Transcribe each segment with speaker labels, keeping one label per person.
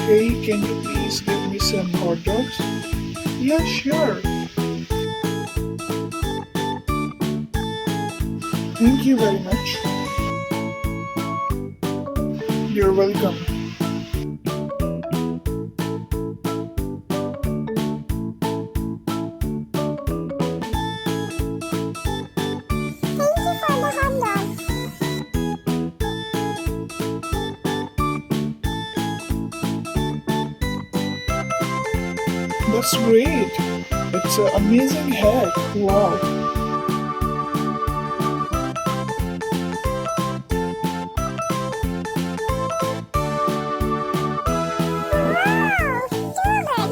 Speaker 1: Hey, can you please give me some hot dogs? Yeah, sure. Thank you very much. You're welcome.
Speaker 2: Thank you for the hot dog.
Speaker 1: That's great. It's an amazing hack. Wow.
Speaker 2: Wow, stupid.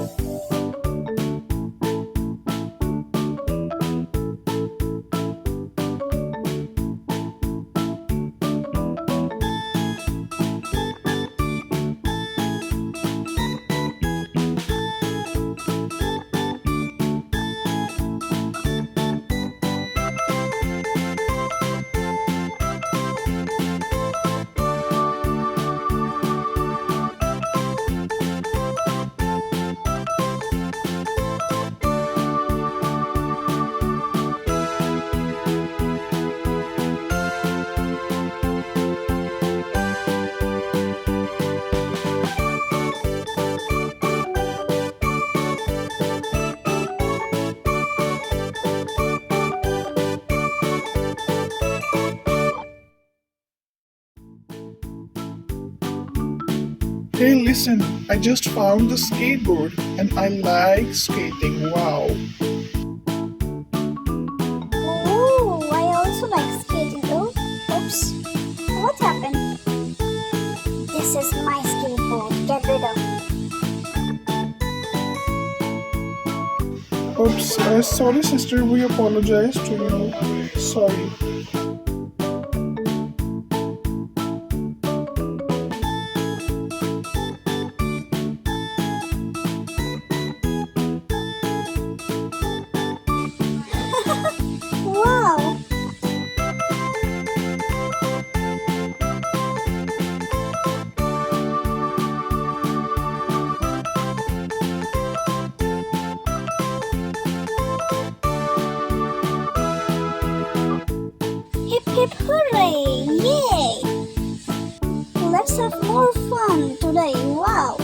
Speaker 1: Hey, listen, I just found the skateboard and I like skating. Wow.
Speaker 2: Oh, I also like skating though. Oops. What happened? This is my skateboard. Get rid of.
Speaker 1: Oops, sorry, sister, we apologize to you. Sorry.
Speaker 2: Wow. Hip hip hooray! Yay! Let's have more fun today. Wow.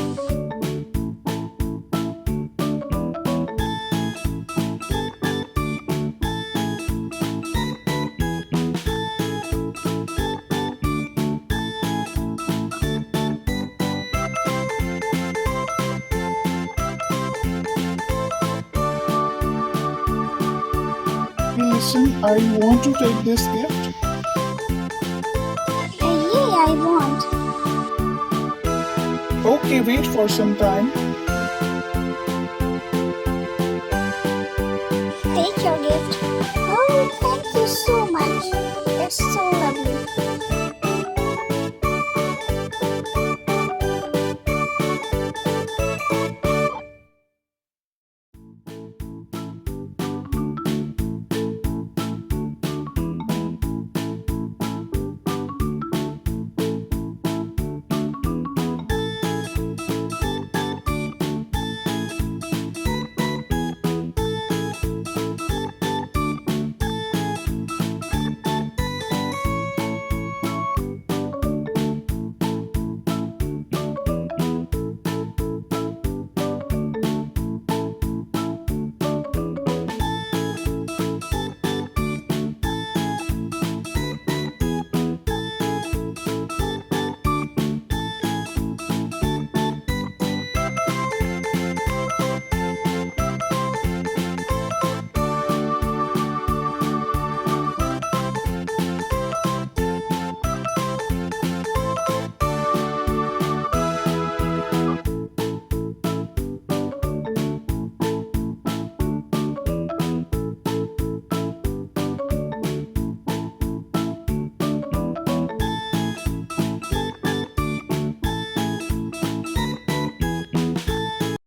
Speaker 1: Hey, listen, I want to take this gift.
Speaker 2: Yay, I want.
Speaker 1: Okay, wait for some time.
Speaker 2: Take your gift. Oh, thank you so much. It's so